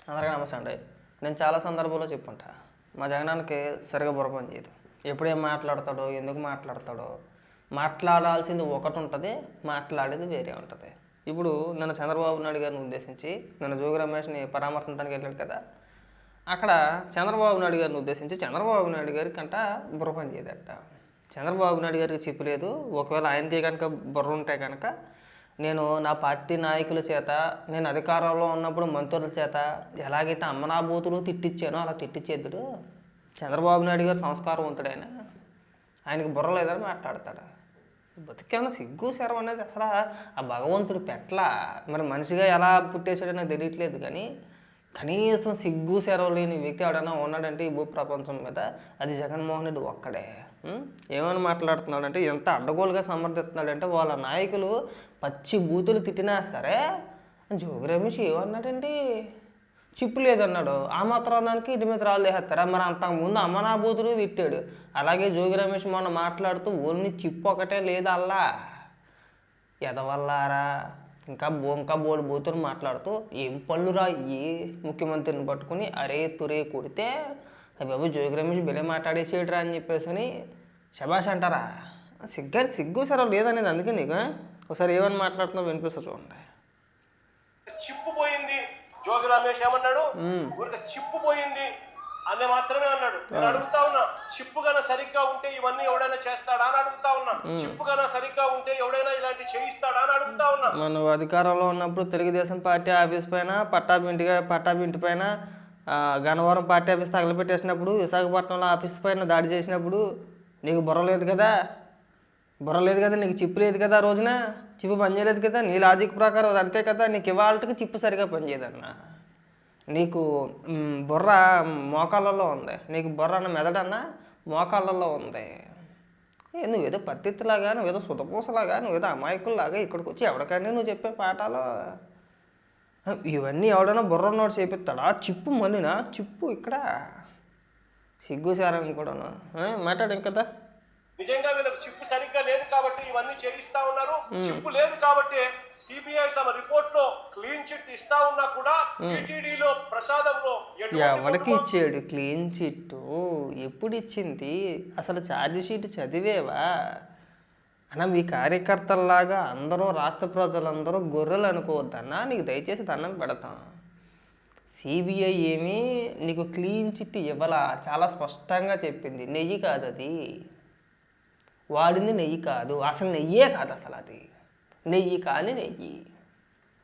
అందరికీ నమస్తే అండి. నేను చాలా సందర్భాల్లో చెప్పుంటా, మా జగనానికి సరిగా బుర్ర పని చేయదు. ఎప్పుడేం మాట్లాడతాడో, ఎందుకు మాట్లాడతాడో, మాట్లాడాల్సింది ఒకటి ఉంటుంది, మాట్లాడేది వేరే ఉంటుంది. ఇప్పుడు నన్ను చంద్రబాబు నాయుడు గారిని ఉద్దేశించి నన్ను జోగి రమేష్ని పరామర్శించడానికి వెళ్ళాడు కదా, అక్కడ చంద్రబాబు నాయుడు గారిని ఉద్దేశించి చంద్రబాబు నాయుడు గారి కంట బుర్ర పని చేయదట. చంద్రబాబు నాయుడు గారికి చెప్పలేదు. ఒకవేళ ఆయనకి కనుక బుర్ర ఉంటే కనుక నేను నా పార్టీ నాయకుల చేత, నేను అధికారంలో ఉన్నప్పుడు మంత్రుల చేత ఎలాగైతే అమ్మనాబూతులు తిట్టించానో అలా తిట్టించేద్దుడు. చంద్రబాబు నాయుడు గారు సంస్కారవంతుడైనా ఆయనకి బుర్ర లేదని మాట్లాడతాడు. బతికేమన్నా సిగ్గు శరం అనేది అసలు ఆ భగవంతుడు పెట్ల. మరి మనిషిగా ఎలా పుట్టేసాడో నాకు తెలియట్లేదు, కానీ కనీసం సిగ్గు శరం లేని వ్యక్తి ఎవడైనా ఉన్నాడంటే ఈ భూ ప్రపంచం మీద అది జగన్మోహన్ రెడ్డి ఒక్కడే. ఏమని మాట్లాడుతున్నాడంటే, ఎంత అడ్డగోలుగా సమర్థిస్తున్నాడంటే, వాళ్ళ నాయకులు పచ్చి బూతులు తిట్టినా సరే జోగి రమేష్ ఏమన్నాడండి, చిప్పు లేదన్నాడు. ఆ మాత్రం దానికి ఇంటి మీద రాళ్ళు వేసేస్తారా? మరి అంతకుముందు అమ్మనా బూతులు తిట్టాడు. అలాగే జోగి రమేష్ మొన్న మాట్లాడుతూ ఓన్లీ చిప్పు ఒకటే లేదు అల్లా ఎదవల్లారా, ఇంకా బోడు బూతులు మాట్లాడుతూ ఏం పళ్ళురా ఈ ముఖ్యమంత్రిని పట్టుకుని అరే తురే కొడితే అది బాబు జోగి రమేష్ బిలే మాట్లాడేసేయడరా అని చెప్పేసి అని శబాష్ అంటారా? సిగ్గు సరే లేదనేది అందుకే నీకు. ఒకసారి ఏమని మాట్లాడుతున్నావు వినిపిస్తా చూడండి. చిప్పు పోయింది జోగి రమేష్ ఏమన్నాడు, ఊరికే చిప్పు పోయింది అనే మాత్రమే అన్నాడు. నేను అడుగుతా ఉన్నా, చిప్పు గన సరిగ్గా ఉంటే ఇవన్నీ ఎవడైనా చేస్తాడా అని అడుగుతా ఉన్నా. చిప్పు గన సరిగ్గా ఉంటే ఎవడైనా ఇలాంటి చేయిస్తాడా అని అడుగుతా ఉన్నా. మనం అధికారంలో ఉన్నప్పుడు తెలుగుదేశం పార్టీ ఆఫీస్ పైన పట్టాబింటి పైన గన్నవరం పార్టీ ఆఫీస్ తగలపెట్టేసినప్పుడు, విశాఖపట్నంలో ఆఫీస్ పైన దాడి చేసినప్పుడు నీకు బుర్ర లేదు కదా, నీకు చిప్పు లేదు కదా, ఆ రోజున చిప్పు పనిచేయలేదు కదా. నీ లాజిక్ ప్రకారం అది అంతే కదా. నీకు ఇవాళకి చిప్పు సరిగా పనిచేయదన్న. నీకు బుర్ర మోకాళ్ళల్లో ఉంది, నీకు బుర్ర అన్న మెదడన్న మోకాళ్ళల్లో ఉంది. నువ్వేదో పత్తిలాగా, నువ్వేదో సుతపూసలాగా, నువ్వేదో అమాయకుల్లాగా ఇక్కడికి వచ్చి ఎవరికైనా నువ్వు చెప్పే పాఠాలు ఇవన్నీ ఎవడైనా బుర్ర ఉన్నోడు చేపిస్తాడా? చిప్పు మళ్ళీనా చిప్పు ఇక్కడ సిగ్గుసారం కూడాను మాట్లాడు కదా. నిజంగా వీళ్ళకి చిప్పు సరిగ్గా లేదు కాబట్టి ఇవన్నీ చేయిస్తా ఉన్నారు. చిప్పు లేదు కాబట్టి సిబిఐ తమ రిపోర్ట్ లో క్లీన్ చిట్ ఇస్తా ఉన్నా కూడా టీటీడీలో ప్రసాదంలో ఎవరికి ఇచ్చాడు క్లీన్ చిట్? ఎప్పుడు ఇచ్చింది? అసలు ఛార్జ్ షీట్ చదివేవా అన్న? మీ కార్యకర్తల్లాగా అందరూ రాష్ట్ర ప్రజలందరూ గొర్రెలు అనుకోవద్దన్నా. నీకు దయచేసి దండం పెడతాం. సిబిఐ ఏమీ నీకు క్లీన్ చిట్ ఇవ్వాలా? చాలా స్పష్టంగా చెప్పింది, నెయ్యి కాదు అది, వాడింది నెయ్యి కాదు, అసలు నెయ్యే కాదు, అసలు అది నెయ్యి కాని నెయ్యి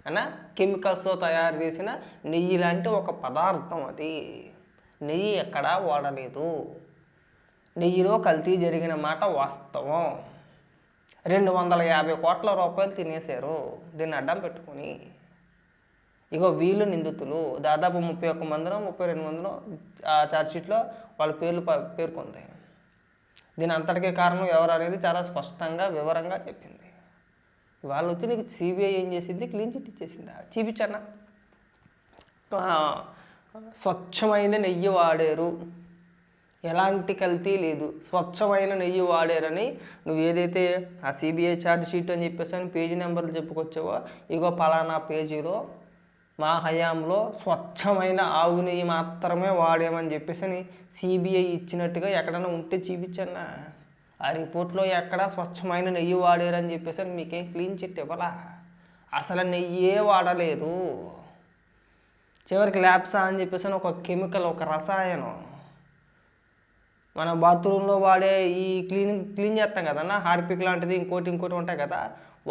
అన్న. కెమికల్స్తో తయారు చేసిన నెయ్యి లాంటి ఒక పదార్థం అది. నెయ్యి ఎక్కడా వాడలేదు. నెయ్యిలో కల్తీ జరిగిన మాట వాస్తవం. 250 కోట్ల రూపాయలు తినేశారు దీన్ని అడ్డం పెట్టుకొని. ఇగో వీళ్ళు నిందితులు దాదాపు 31 మందినో 32 మందినో ఆ ఛార్జ్షీట్లో వాళ్ళ పేర్లు పేర్కొంది. దీని అంతటికీ కారణం ఎవరు అనేది చాలా స్పష్టంగా వివరంగా చెప్పింది. వాళ్ళు వచ్చి నీకు సిబిఐ ఏం చేసింది? క్లీన్ చిట్ ఇచ్చేసిందా? చూపించన్నా. స్వచ్ఛమైన నెయ్యి వాడారు, ఎలాంటి కల్తీ లేదు, స్వచ్ఛమైన నెయ్యి వాడారని నువ్వు ఏదైతే ఆ సిబిఐ ఛార్జ్ షీట్ అని చెప్పేసి అని పేజీ నెంబర్లు చెప్పుకొచ్చావో, ఇగో పలానా పేజీలో మా హయాంలో స్వచ్ఛమైన ఆవు నెయ్యి మాత్రమే వాడామని చెప్పేసి అని సిబిఐ ఇచ్చినట్టుగా ఎక్కడైనా ఉంటే చూపించన్నా. ఆ రిపోర్ట్లో ఎక్కడ స్వచ్ఛమైన నెయ్యి వాడారని చెప్పేసి అని మీకేం క్లీన్ చిట్ ఇవ్వాలా? అసలు నెయ్యే వాడలేదు. చివరికి ల్యాప్సా అని చెప్పేసి ఒక కెమికల్, ఒక రసాయనం, మన బాత్రూంలో వాడే ఈ క్లీన్ చేస్తాం కదన్నా, హార్పిక్ లాంటిది ఇంకోటి ఉంటాయి కదా,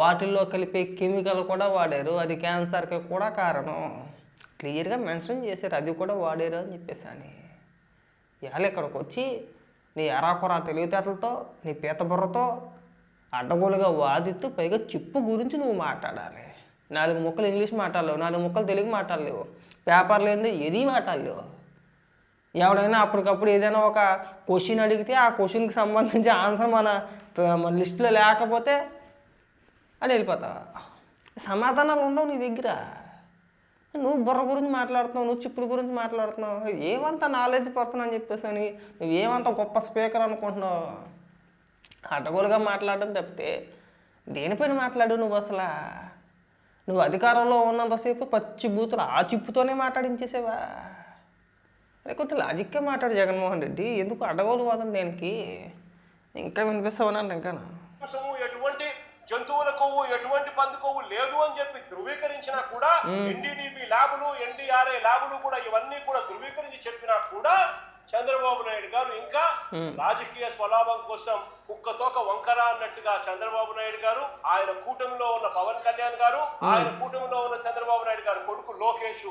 వాటిల్లో కలిపే కెమికల్ కూడా వాడారు. అది క్యాన్సర్కి కూడా కారణం. క్లియర్గా మెన్షన్ చేశారు, అది కూడా వాడారు అని చెప్పేసి అని. ఇవాళ ఇక్కడికి వచ్చి నీ అరాకొరా తెలివితేటలతో, నీ పీత బుర్రతో అడ్డగోలుగా వాదిస్తూ పైగా చిప్పు గురించి నువ్వు మాట్లాడాలి. 4 ముక్కలు ఇంగ్లీష్ మాట్లాడలేవు, 4 ముక్కలు తెలుగు మాట్లాడలేవు, పేపర్లు ఏంది ఏది మాట్లాడలేవు. ఎవడైనా అప్పటికప్పుడు ఏదైనా ఒక క్వశ్చన్ అడిగితే ఆ క్వశ్చన్కి సంబంధించి ఆన్సర్ మన లిస్టులో లేకపోతే అని వెళ్ళిపోతావు. సమాధానాలు ఉండవు నీ దగ్గర. నువ్వు బుర్ర గురించి మాట్లాడుతున్నావు, నువ్వు చిప్పుల గురించి మాట్లాడుతున్నావు. ఏమంత నాలెడ్జ్ పర్సన్ అని చెప్పేసి అని నువ్వేమంత గొప్ప స్పీకర్ అనుకుంటున్నావు? అడ్డగోలుగా మాట్లాడడం తప్పితే దేనిపైన మాట్లాడు నువ్వు? అసలు నువ్వు అధికారంలో ఉన్నంతసేపు పచ్చి బూతులు ఆ చిప్పుతోనే మాట్లాడించేసేవా? లేకపోతే లాజిక్గా మాట్లాడు జగన్మోహన్ రెడ్డి, ఎందుకు అడగోలు వాదం దేనికి? ఇంకా వినిపిస్తావనండి ఇంకా మాంసము, ఎటువంటి జంతువుల కొవ్వు, ఎటువంటి పంది కొవ్వు లేదు అని చెప్పి ధృవీకరించినా కూడా, ఎన్డీడీబీ ల్యాబులు, ఎన్డీఆర్ఐ ల్యాబులు కూడా ఇవన్నీ కూడా ధృవీకరించి చెప్పినా కూడా చంద్రబాబు నాయుడు గారు ఇంకా రాజకీయ స్వలాభం కోసం కుక్కతోక వంకర అన్నట్టుగా చంద్రబాబు నాయుడు గారు, ఆయన కూటమిలో ఉన్న పవన్ కళ్యాణ్ గారు, ఆయన కూటమిలో ఉన్న చంద్రబాబు నాయుడు గారు కొడుకు లోకేష్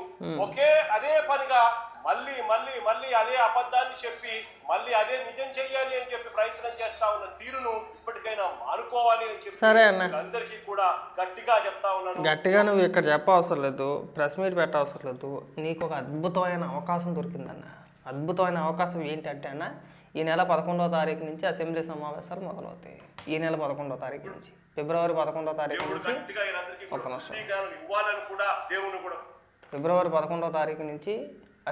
అదే పనిగా మళ్ళీ మళ్ళీ మళ్ళీ అదే అబద్ధాన్ని చెప్పి మళ్ళీ అదే నిజం చెయ్యాలి అని చెప్పి ప్రయత్నం చేస్తా ఉన్న తీరును ఇప్పటికైనా మానుకోవాలి అని చెప్పి సరే అన్న, అందరికీ కూడా గట్టిగా చెప్తా ఉన్నాను. గట్టిగా నువ్వు ఇక్కడ చెప్పవసరం లేదు, ప్రెస్ మీట్ పెట్టవసరం లేదు. నీకు ఒక అద్భుతమైన అవకాశం దొరికిందన్న. అద్భుతమైన అవకాశం ఏంటంటే అన్న, ఈ నెల 11వ తారీఖు నుంచి అసెంబ్లీ సమావేశాలు మొదలవుతాయి. ఈ నెల 11వ తారీఖు నుంచి, ఫిబ్రవరి 11వ తారీఖు నుంచి, ఫిబ్రవరి 11వ తారీఖు నుంచి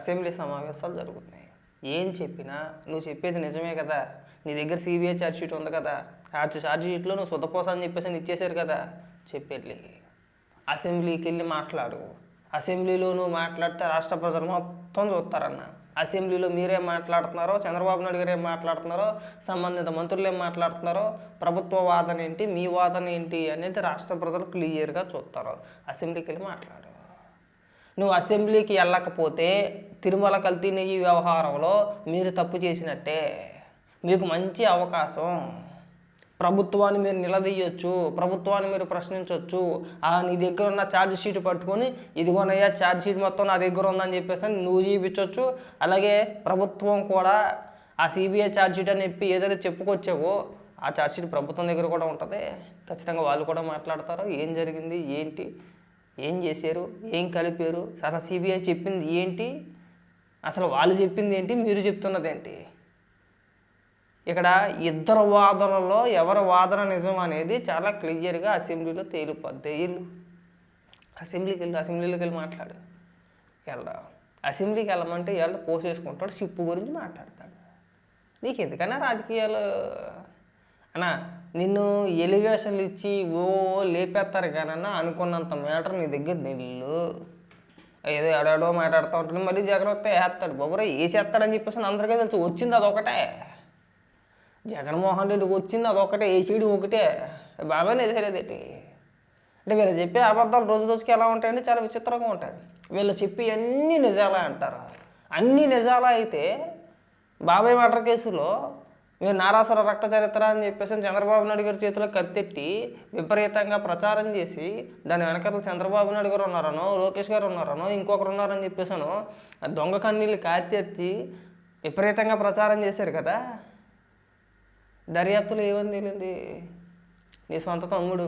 అసెంబ్లీ సమావేశాలు జరుగుతున్నాయి. ఏం చెప్పినా నువ్వు చెప్పేది నిజమే కదా. నీ దగ్గర సిబిఐ ఛార్జ్షీట్ ఉంది కదా, ఆ ఛార్జ్షీట్లో నువ్వు సుతపోస అని చెప్పేసి ఇచ్చేసారు కదా. చెప్పెళ్ళి అసెంబ్లీకి వెళ్ళి మాట్లాడు. అసెంబ్లీలో నువ్వు మాట్లాడితే రాష్ట్ర ప్రజలు మొత్తం చూస్తారన్న. అసెంబ్లీలో మీరేం మాట్లాడుతున్నారో, చంద్రబాబు నాయుడు గారు ఏం మాట్లాడుతున్నారో, సంబంధిత మంత్రులు ఏం మాట్లాడుతున్నారో, ప్రభుత్వ వాదన ఏంటి, మీ వాదన ఏంటి అనేది రాష్ట్ర ప్రజలు క్లియర్గా చూస్తారు. అసెంబ్లీకి వెళ్ళి మాట్లాడు. నువ్వు అసెంబ్లీకి వెళ్ళకపోతే తిరుమల కల్తీ నెయ్యి వ్యవహారంలో మీరు తప్పు చేసినట్టే. మీకు మంచి అవకాశం. ప్రభుత్వాన్ని మీరు నిలదీయొచ్చు, ప్రభుత్వాన్ని మీరు ప్రశ్నించవచ్చు. నీ దగ్గర ఉన్న ఛార్జ్ షీట్ పట్టుకొని ఇదిగోనయ్యా ఛార్జ్ షీట్ మొత్తం నా దగ్గర ఉందని చెప్పేసి నువ్వు చూపించవచ్చు. అలాగే ప్రభుత్వం కూడా ఆ సిబిఐ ఛార్జ్ షీట్ అని చెప్పి ఏదైనా చెప్పుకొచ్చావో ఆ ఛార్జ్ షీట్ ప్రభుత్వం దగ్గర కూడా ఉంటుంది. ఖచ్చితంగా వాళ్ళు కూడా మాట్లాడతారు. ఏం జరిగింది, ఏంటి, ఏం చేశారు, ఏం కలిపారు, అసలు సిబిఐ చెప్పింది ఏంటి, అసలు వాళ్ళు చెప్పింది ఏంటి, మీరు చెప్తున్నది ఏంటి. ఇక్కడ ఇద్దరు వాదనలో ఎవరి వాదన నిజం అనేది చాలా క్లియర్గా అసెంబ్లీలో తేలిపోద్ది. అసెంబ్లీకి వెళ్ళి మాట్లాడు. అసెంబ్లీకి వెళ్ళమంటే వాళ్ళు పోసేసుకుంటాడు, షిప్పు గురించి మాట్లాడతాడు. నీకు ఎందుకన్నా రాజకీయాలు అన్నా? నిన్ను ఎలివేషన్లు ఇచ్చి లేపేస్తారు కానన్నా అనుకున్నంత మ్యాటర్ నీ దగ్గర నిల్లు. ఏదో ఎడాడో మాట్లాడుతూ ఉంటుంది, మళ్ళీ జగన్ వస్తే వేస్తాడు. బాబురా వేసేస్తాడని చెప్పేసి అందరికీ తెలుసు. వచ్చింది అదొకటే, జగన్మోహన్ రెడ్డికి వచ్చింది అదొకటే, వేసేయడం ఒకటే. బాబాయ్ నిజలేదేంటి అంటే వీళ్ళు చెప్పే అబద్ధాలు రోజు రోజుకి ఎలా ఉంటాయంటే చాలా విచిత్రంగా ఉంటాయి. వీళ్ళు చెప్పి అన్నీ నిజాలా అంటారు. అన్నీ నిజాలా అయితే బాబాయ్ మర్డర్ కేసులో మీరు నారాసుర రక్త చరిత్ర అని చెప్పేసి చంద్రబాబు నాయుడు గారి చేతిలో కత్తెట్టి విపరీతంగా ప్రచారం చేసి దాని వెనకాల చంద్రబాబు నాయుడు గారు ఉన్నారనో, లోకేష్ గారు ఉన్నారనో, ఇంకొకరు ఉన్నారని చెప్పేసాను దొంగ కన్నీళ్ళు కాచెత్తి విపరీతంగా ప్రచారం చేశారు కదా. దర్యాప్తులో ఏమని తేలింది? నీ సొంత తమ్ముడు,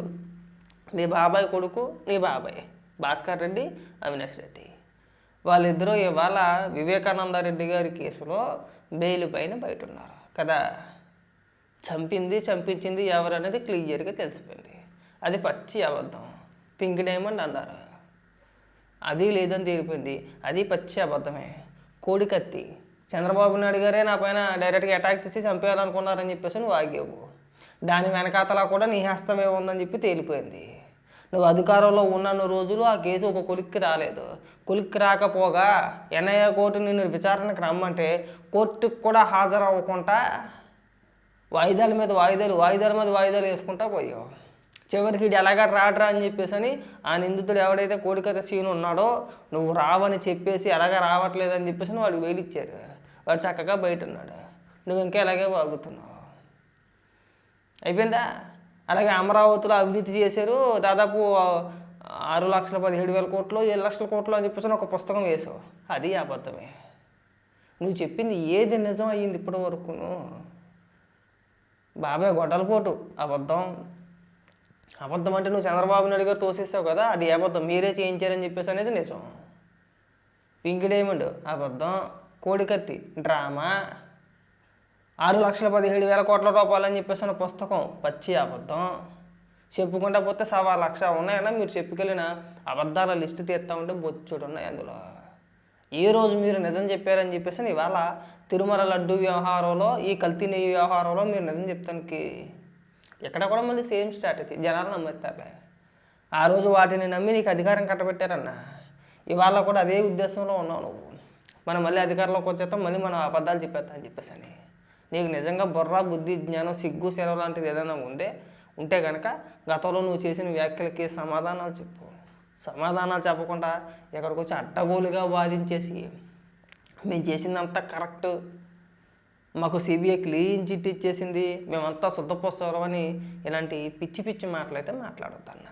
నీ బాబాయ్ కొడుకు, నీ బాబాయ్ భాస్కర్ రెడ్డి, అవినాష్ రెడ్డి వాళ్ళిద్దరూ ఇవాళ వివేకానంద రెడ్డి గారి కేసులో బెయిల్ పైన బయట ఉన్నారు కదా. చంపించింది ఎవరనేది క్లియర్గా తెలిసిపోయింది. అది పచ్చి అబద్ధం. పింక్ డైమండ్ అన్నారు, అది లేదని తేలిపోయింది. అది పచ్చి అబద్ధమే. కోడికత్తి చంద్రబాబు నాయుడు గారే నా పైన డైరెక్ట్గా అటాక్ చేసి చంపేయాలనుకున్నారని చెప్పేసి నువ్వు ఆగావు. దాని వెనకాతలా కూడా నీ హస్తమే ఉందని చెప్పి తేలిపోయింది. నువ్వు అధికారంలో ఉన్న రోజులు ఆ కేసు ఒక కొలిక్కి రాలేదు. కొలిక్కి రాకపోగా ఎన్ఐఏ కోర్టు నిన్ను విచారణకు రమ్మంటే కోర్టుకు కూడా హాజరవ్వకుండా వాయిదాల మీద వాయిదాలు వేసుకుంటా పోయావు. చివరికి ఇది ఎలాగ రాడరా అని చెప్పేసి ఆ నిందితుడు ఎవడైతే కోడికత సీను ఉన్నాడో నువ్వు రావని చెప్పేసి ఎలాగ రావట్లేదని చెప్పేసి వాడికి వేలిచ్చారు. వాడు చక్కగా బయట ఉన్నాడు, నువ్వు ఇంకా ఎలాగే వాగుతున్నావు. అయిపోయిందా? అలాగే అమరావతిలో అవినీతి చేశారు, దాదాపు 6,17,000 కోట్లు 7 లక్షల కోట్లు అని చెప్పేసి ఒక పుస్తకం వేసావు. అది అబద్ధమే. నువ్వు చెప్పింది ఏది నిజం అయ్యింది ఇప్పటి వరకును? బాబాయ్ గొడ్డలపోటు అబద్ధం. అబద్ధం అంటే నువ్వు చంద్రబాబు నాయుడు గారు తోసేసావు కదా, అది అబద్ధం. మీరే చేయించారని చెప్పేసి అనేది నిజం. పింక్ డైమండ్ అబద్ధం. కోడికత్తి డ్రామా. 6,17,000 కోట్ల రూపాయలు అని చెప్పేసి పుస్తకం పచ్చి అబద్ధం. చెప్పుకుంటా పోతే 1,00,000 ఉన్నాయన్నా మీరు చెప్పుకెళ్ళిన అబద్ధాల లిస్టు తీస్తామంటే బొచ్చుడు ఉన్నాయి అందులో. ఏ రోజు మీరు నిజం చెప్పారని చెప్పేసి ఇవాళ తిరుమల లడ్డు వ్యవహారంలో, ఈ కల్తీ నెయ్యి వ్యవహారంలో మీరు నిజం చెప్తానికి ఎక్కడ కూడా మళ్ళీ సేమ్ స్ట్రాటజీ. జనాలు నమ్మేస్తారులే. ఆ రోజు వాటిని నమ్మి నీకు అధికారం కట్టబెట్టారన్న. ఇవాళ కూడా అదే ఉద్దేశంలో ఉన్నావు నువ్వు. మనం మళ్ళీ అధికారంలోకి వచ్చేస్తాం, మళ్ళీ మనం అబద్ధాలు చెప్పేస్తాం అని చెప్పేసి అని. నీకు నిజంగా బుర్ర, బుద్ధి, జ్ఞానం, సిగ్గు, సెలవు లాంటిది ఏదైనా ఉంటే కనుక గతంలో నువ్వు చేసిన వ్యాఖ్యలకి సమాధానాలు చెప్పు. సమాధానాలు చెప్పకుండా ఎక్కడికి వచ్చి అడ్డగోలుగా వాదించేసి మేము చేసిందంతా కరెక్ట్, మాకు సిబిఐ క్లీన్ చిట్ ఇచ్చేసింది, మేమంతా శుద్ధపోస్తాం అని ఇలాంటి పిచ్చి పిచ్చి మాటలైతే మాట్లాడొద్దన్న.